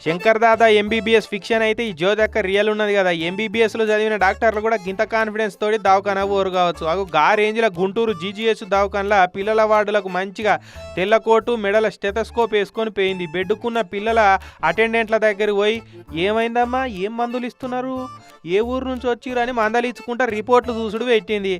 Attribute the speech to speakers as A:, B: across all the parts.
A: Shankar Dada MBBS fiction అయితే ఈ జ్యోతక్క real ఉన్నది కదా. ఎంబీబీఎస్ లో చదివిన డాక్టర్లు కూడా గింత కాన్ఫిడెన్స్ తోటి దవాఖానా పోరు కావచ్చు. అగు గా రేంజ్ లో గుంటూరు జీజీఎస్ దవాఖానలా పిల్లల వార్డులకు మంచిగా తెల్లకోటు మెడల స్టెథోస్కోప్ వేసుకొని పోయింది. బెడ్డుకున్న పిల్లల అటెండెంట్ల దగ్గరికి పోయి ఏమైందమ్మా, ఏం మందులు ఇస్తున్నారు, ఏ ఊరు నుంచి వచ్చిర్రు అని మందలిచ్చుకుంటా రిపోర్ట్లు చూసుడు పెట్టింది.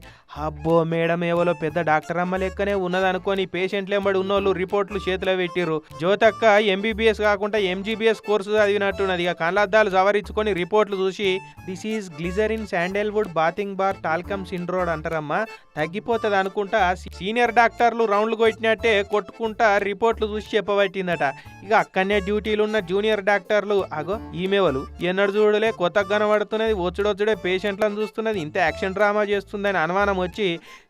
A: అబ్బో మేడం ఎవరో పెద్ద డాక్టర్ అమ్మ లెక్కనే ఉన్నదనుకొని పేషెంట్లు ఎంబడి ఉన్నోళ్ళు రిపోర్ట్లు చేతిలో పెట్టిర్రు. జ్యోతక్క ఎంబీబీఎస్ కాకుండా ఎంజీబీఎస్ కోర్సు చదివినట్టున్నది. ఇక కళ్ళద్దాలు సవరించుకొని రిపోర్ట్లు చూసి this is glycerin sandalwood bathing bar talcum syndrome అంటారమ్మా, తగ్గిపోతుంది అనుకుంటా సీనియర్ డాక్టర్లు రౌండ్లు కొట్టినట్టే కొట్టుకుంటా రిపోర్ట్లు చూసి చెప్పబట్టిందట. ఇక అక్కడనే డ్యూటీలున్న జూనియర్ డాక్టర్లు అగో ఈమెవలు ఎన్నడు చూడలే, కొత్తగా కనబడుతున్నది, వచ్చుడొచ్చుడే పేషెంట్లను చూస్తున్నది, ఇంత యాక్షన్ డ్రామా చేస్తుందని అనుమానం వచ్చి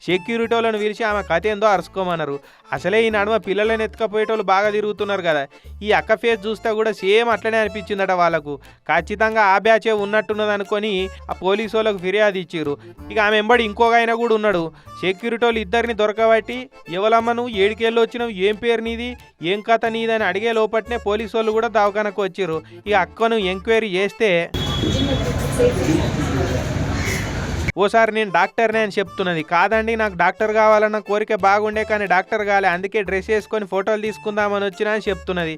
A: సెక్యూరిటీ వాళ్ళని పిలిచి ఆమె కథ ఏందో అరుచుకోమన్నారు. అసలే ఈ నడుమ పిల్లలను ఎత్తుకపోయేటోళ్ళు బాగా తిరుగుతున్నారు కదా. ఈ అక్క ఫేస్ చూస్తే కూడా సేమ్ అట్లనే అనిపించిందట వాళ్ళకు. ఖచ్చితంగా ఆ బ్యాచే ఉన్నట్టున్నది అనుకొని ఆ పోలీసు వాళ్ళకు ఫిర్యాదు ఇచ్చిర్రు. ఇక ఆమె ఎంబడి ఇంకొక ఆయన కూడా ఉన్నాడు. సెక్యూరిటీ వాళ్ళు ఇద్దరిని దొరకబట్టి ఎవలమ్మ నువ్వు, ఏడికెళ్ళి వచ్చినావు, ఏం పేరు నీది, ఏం కథ నీదని అడిగే లోపట్నే పోలీసు వాళ్ళు కూడా దవాఖానకు వచ్చిర్రు. ఇక అక్కను ఎంక్వైరీ చేస్తే ఓసారి నేను డాక్టర్నే అని చెప్తున్నది. కాదండి నాకు డాక్టర్ కావాలన్న కోరిక బాగుండే కానీ డాక్టర్ కాలే, అందుకే డ్రెస్ వేసుకొని ఫోటోలు తీసుకుందామని వచ్చినా అని చెప్తున్నది.